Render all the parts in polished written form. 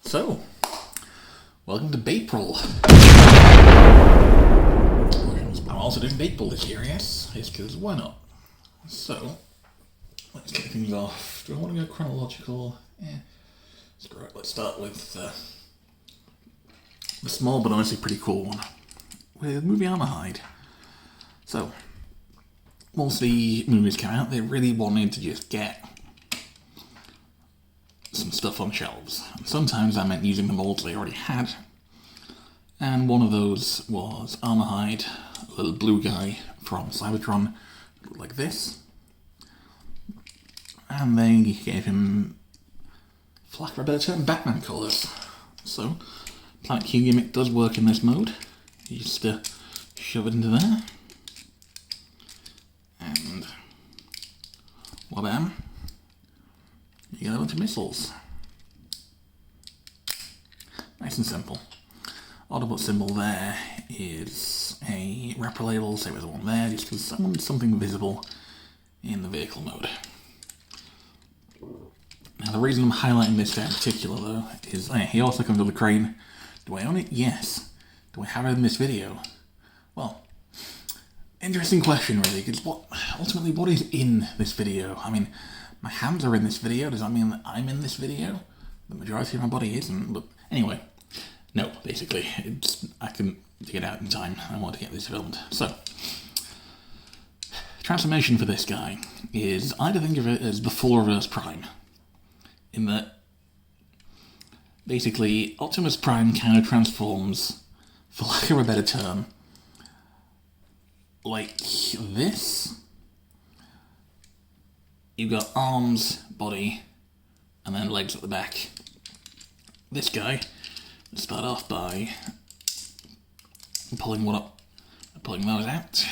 So, welcome to Baypril. I'm also doing Baypril this year, yes? It's because why not? So, let's get things off. Do I want to go chronological? Screw it. Let's start with the small but honestly pretty cool one. With movie Armorhide. So, once the movies came out, they really wanted to just get some stuff on shelves. And sometimes that meant using the molds they already had. And one of those was Armorhide, a little blue guy from Cybertron, like this. And they gave him, for lack of a better term, Batman colours. So, Planet Q gimmick does work in this mode. You just shove it into there. And wabam. You get a bunch of missiles. Nice and simple. Autobot symbol there is a wrapper label, same as the one there, just because I wanted something visible in the vehicle mode. Now the reason I'm highlighting this guy in particular though is he also comes with a crane. Do I own it? Yes. Do I have it in this video? Well, interesting question really, because ultimately what is in this video? I mean, my hands are in this video. Does that mean that I'm in this video? The majority of my body isn't, but anyway. No, basically. I couldn't get out in time. I want to get this filmed. So, transformation for this guy is, I think of it as the full reverse Prime. In that, basically, Optimus Prime kind of transforms, for lack of a better term, like this. You've got arms, body, and then legs at the back. This guy, let's start off by pulling those out.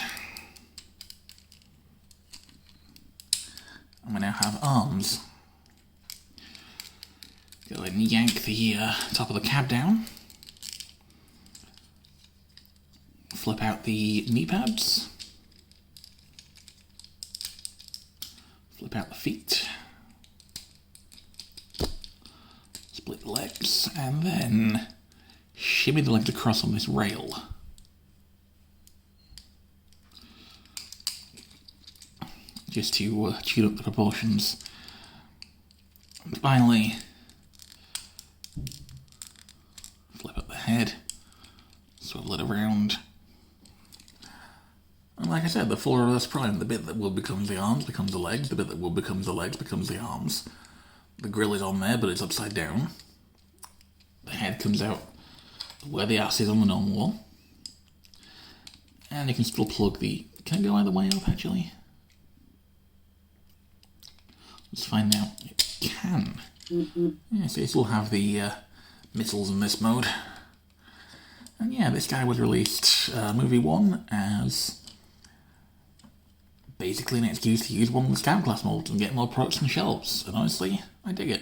And we now have arms. Go ahead and yank the top of the cab down. Flip out the knee pads. Flip out the feet. Split the legs, and then shimmy the legs across on this rail. Just to cheat up the proportions. And finally, flip up the head, swivel it around. And like I said, the full reverse Prime, the bit that will become the arms becomes the legs, the bit that will become the legs becomes the arms. The grill is on there, but it's upside down. The head comes out where the ass is on the normal wall. And you can still plug the... Can I go either way up, actually? Let's find out. It can. Yeah, so you still have the missiles in this mode. And yeah, this guy was released movie 1 as basically an excuse to use one of the Scout Class molds and get more products on the shelves. And honestly, I dig it.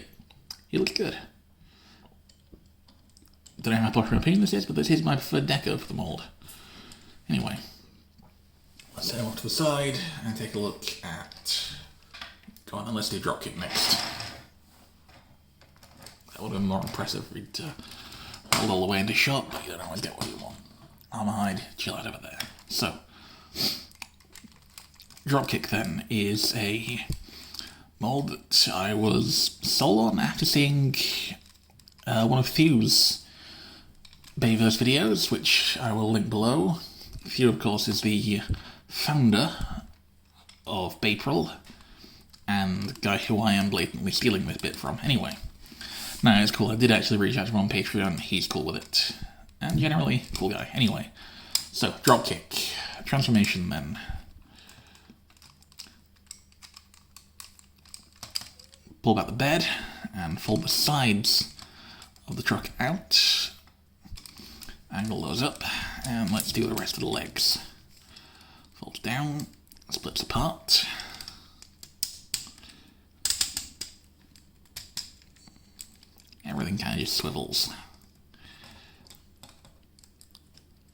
He looks good. Don't know how popular opinion this is, but this is my preferred deco for the mold. Anyway, let's head off to the side and take a look at... Go on then, let's do Dropkick next. That would have been more impressive if we'd rolled all the way into shot, but you don't always get what you want. Armorhide, chill out over there. So, Dropkick then is a mold that I was sold on after seeing one of Thew's Bayverse videos, which I will link below. Thew, of course, is the founder of Baypril, and the guy who I am blatantly stealing this bit from. Anyway, no, it's cool. I did actually reach out to him on Patreon. He's cool with it. And generally, cool guy. Anyway, so, Dropkick. Transformation then. Pull back the bed and fold the sides of the truck out. Angle those up, and let's do the rest of the legs. Folds down, splits apart. Everything kind of just swivels.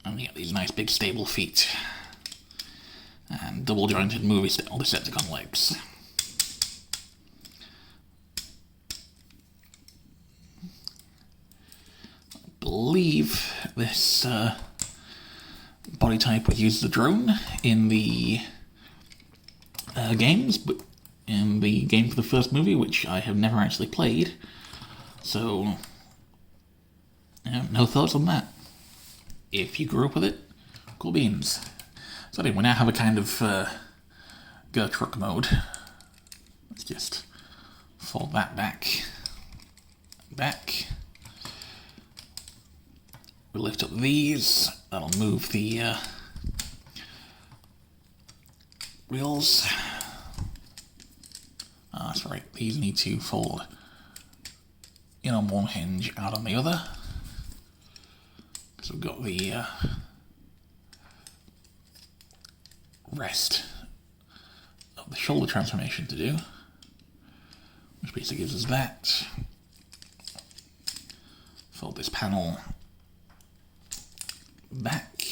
And you get these nice big stable feet. And double jointed movie style Decepticon legs. believe this body type was used as a drone in the games, but in the game for the first movie, which I have never actually played. So, no thoughts on that. If you grew up with it, cool beans. So anyway, we now have a kind of go truck mode. Let's just fold that back. We lift up these. That'll move the wheels. Ah, that's right. These need to fold in on one hinge, out on the other. So we've got the rest of the shoulder transformation to do, which basically gives us that. Fold this panel back,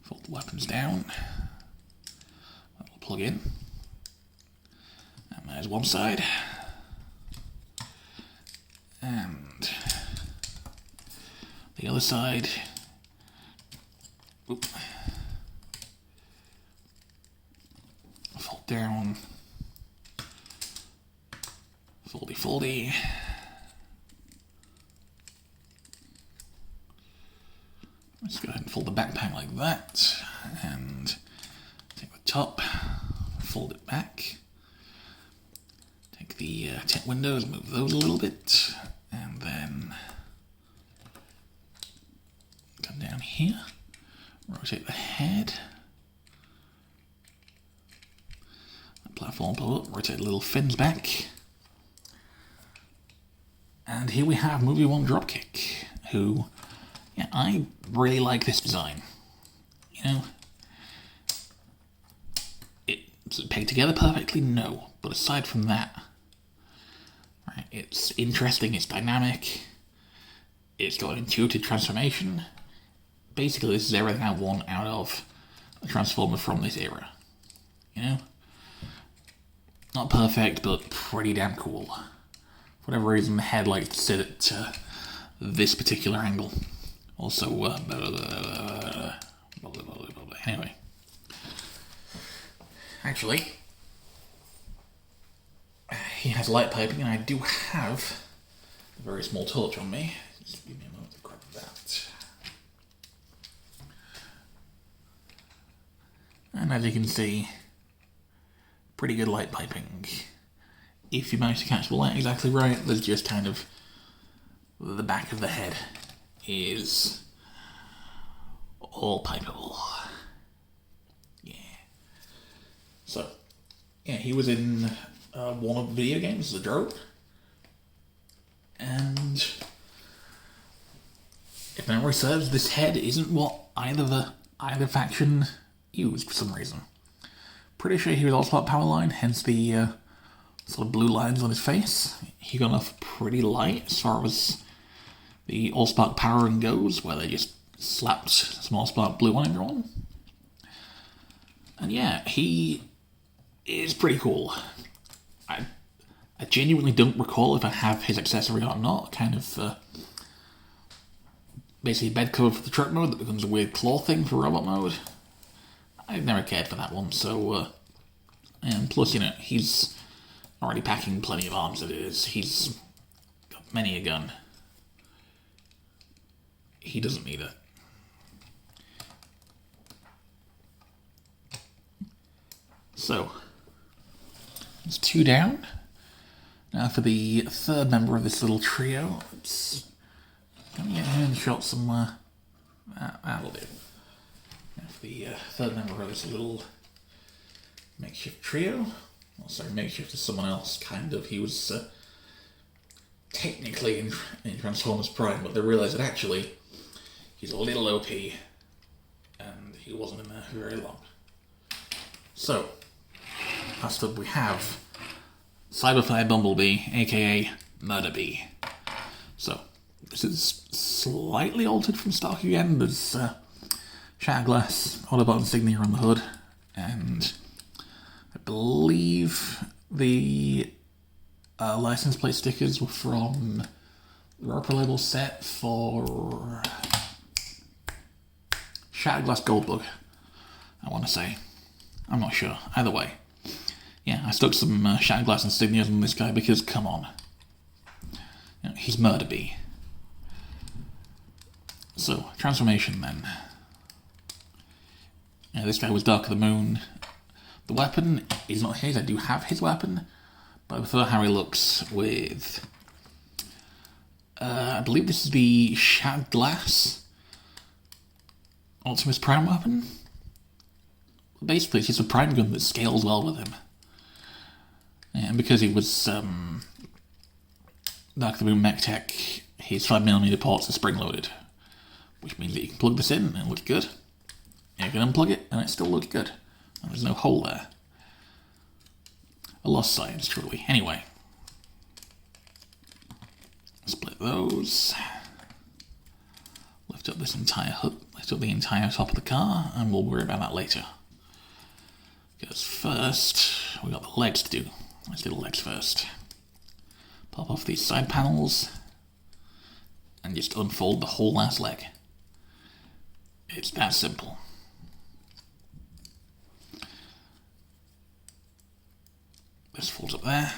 fold the weapons down, that will plug in, and there's one side, and the other side. Oop. Fold down, foldy. Let's go ahead and fold the backpack like that, and take the top, fold it back, take the tent windows, move those a little bit, and then come down here, rotate the head, the platform pull up, rotate the little fins back, and here we have Movie 1 Dropkick, who... yeah, I really like this design. You know, it's pegged together perfectly, no. But aside from that, right, it's interesting, it's dynamic, it's got an intuitive transformation. Basically, this is everything I want out of a Transformer from this era. You know? Not perfect, but pretty damn cool. For whatever reason, the head likes to sit at this particular angle. Also, anyway. Actually, he has light piping, and I do have a very small torch on me. Just give me a moment to grab that. And as you can see, pretty good light piping. If you manage to catch the light exactly right, there's just kind of the back of the head is all pipeable. Yeah. So, yeah, he was in one of the video games, The Drone. And if memory serves, this head isn't what either faction used for some reason. Pretty sure he was also about Powerline, hence the sort of blue lines on his face. He got off pretty light as far as the Allspark powering goes, where they just slapped some Allspark blue on everyone. And yeah, he is pretty cool. I genuinely don't recall if I have his accessory or not. Kind of basically a bed cover for the truck mode that becomes a weird claw thing for robot mode. I've never cared for that one, so... and plus, you know, he's already packing plenty of arms as it is. He's got many a gun. He doesn't need it. So, there's 2 down. Now for the third member of this little trio, let's get him and shot somewhere. That'll do. Now for the third member of this little makeshift trio, well, sorry, makeshift to someone else, kind of. He was technically in Transformers Prime, but they realised that actually he's a little OP, and he wasn't in there for very long. So, first up we have Cyberfire Bumblebee, aka Murder Bee. So, this is slightly altered from stock again. There's Shatterglass, Autobot insignia on the hood, and I believe the license plate stickers were from Roper label set for Shattered Glass Goldbug, I want to say. I'm not sure. Either way. Yeah, I stuck some Shattered Glass insignias on this guy because, come on. You know, he's Murder Bee. So, transformation then. Yeah, this guy was Dark of the Moon. The weapon is not his. I do have his weapon, but I prefer how he looks with... I believe this is the Shattered Glass Optimus Prime weapon. Basically, it's just a prime gun that scales well with him. Yeah, and because he was Dark of the Moon mech tech, his 5mm ports are spring-loaded, which means that you can plug this in and it looks good. You can unplug it and it still looks good. And there's no hole there. A lost science, truly. Anyway. Split those. Lift up this entire hood. Lift up the entire top of the car, and we'll worry about that later. Because first, we got the legs to do. Let's do the legs first. Pop off these side panels, and just unfold the whole last leg. It's that simple. This folds up there,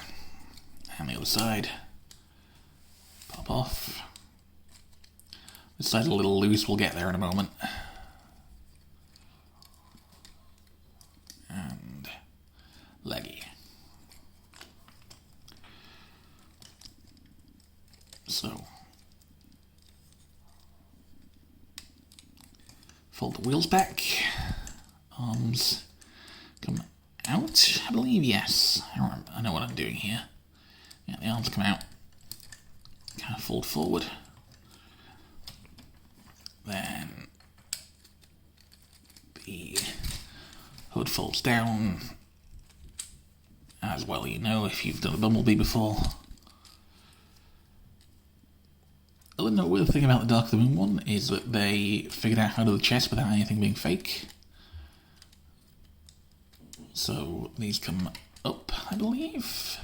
and the other side. Pop off. This side's a little loose, we'll get there in a moment. And leggy. So, fold the wheels back. Arms come out, I believe, yes. I know what I'm doing here. Yeah, the arms come out. Kind of fold forward. Then the hood folds down. As well, you know, if you've done a Bumblebee before. The weird thing about the Dark of the Moon one is that they figured out how to do the chest without anything being fake. So these come up, I believe,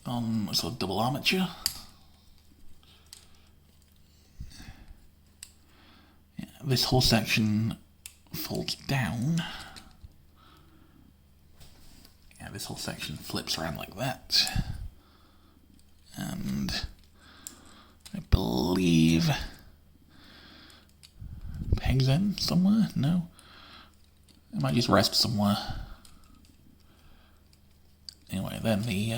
on sort of double armature. Yeah, this whole section folds down. Yeah, this whole section flips around like that. And I believe pegs in somewhere? No? It might just rest somewhere. Anyway, then the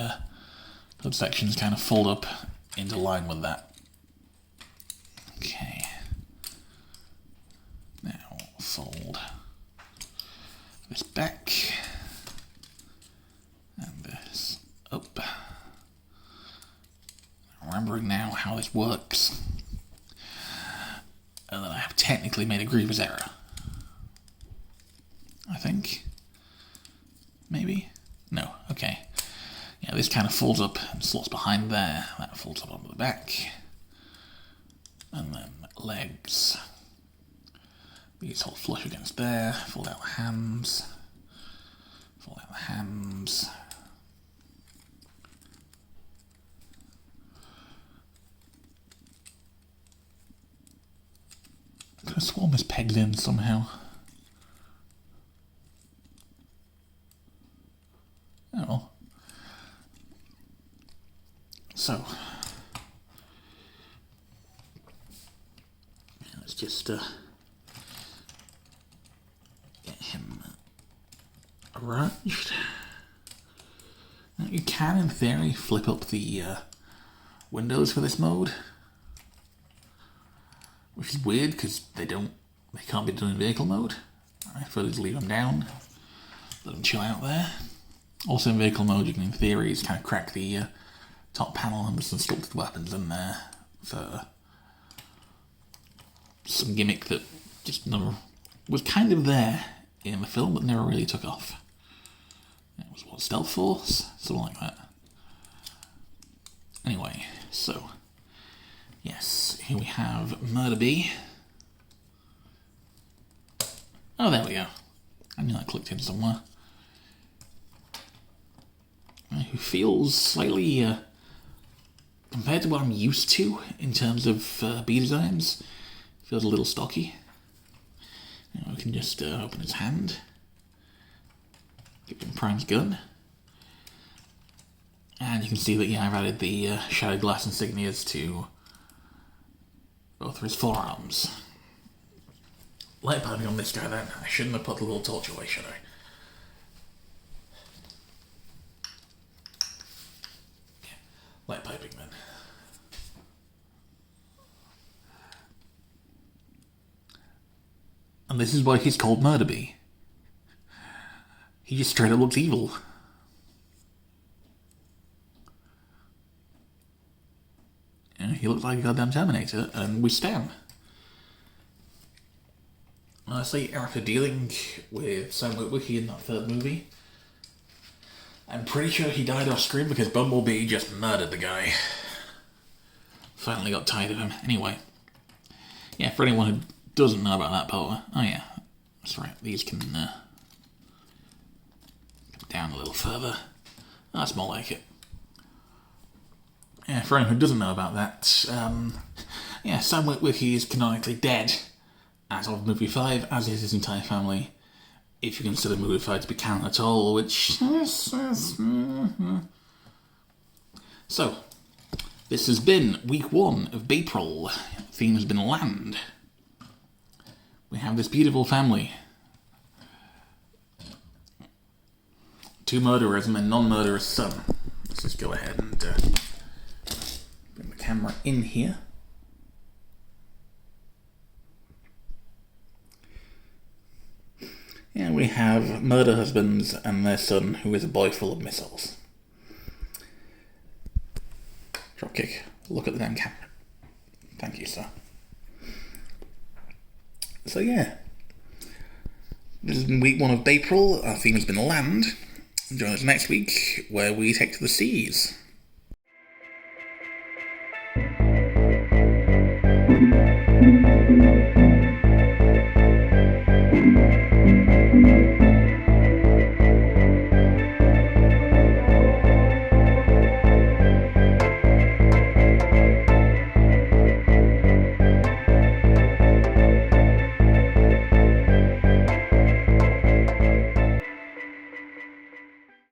hood sections kind of fold up into line with that. Okay. Now fold this back and this up. Remembering now how this works, and that I have technically made a grievous error. I think. Maybe? No, okay. Yeah, this kind of folds up and slots behind there. That folds up onto the back. And then legs. These hold flush against there. Fold out the hands. Fold out the hands. I could have sworn this pegged in somehow. Oh. So. Let's just get him arranged. Now you can, in theory, flip up the windows for this mode. Which is weird because they can't be done in vehicle mode. I prefer to leave them down, let them chill out there. Also in vehicle mode, you can in theory just kind of crack the top panel and put some sculpted weapons in there for some gimmick that just never was kind of there in the film but never really took off. It was what, Stealth Force? Something like that. Anyway, so yes, here we have Murder Bee. Oh, there we go. I knew that clicked in somewhere. Who feels slightly compared to what I'm used to in terms of bee designs, it feels a little stocky. Now we can just open his hand, give him Prime's gun, and you can see that I've added the shattered glass insignias to both of his forearms. Light piping on this guy then. I shouldn't have put the little torch away, should I? Yeah, light piping then. And this is why he's called Murder Bee. He just straight up looks evil. Yeah, he looks like a goddamn Terminator, and we stand. Honestly, after dealing with Sam Witwicky in that third movie, I'm pretty sure he died off screen because Bumblebee just murdered the guy. Finally got tired of him. Anyway, yeah, for anyone who doesn't know about that part, oh yeah, that's right, these can come down a little further. That's more like it. Yeah, for anyone who doesn't know about that, yeah, Sam Witwicky is canonically dead as of movie 5, as is his entire family, if you consider movie 5 to be canon at all, which... So, this has been week 1 of Baypril. Theme has been land. We have this beautiful family. 2 murderers and a non-murderous son. Let's just go ahead and bring the camera in here. And we have murder husbands and their son, who is a boy full of missiles. Dropkick. Look at the damn camera. Thank you, sir. So yeah. This has been week 1 of Baypril. Our theme has been land. Join us next week, where we take to the seas.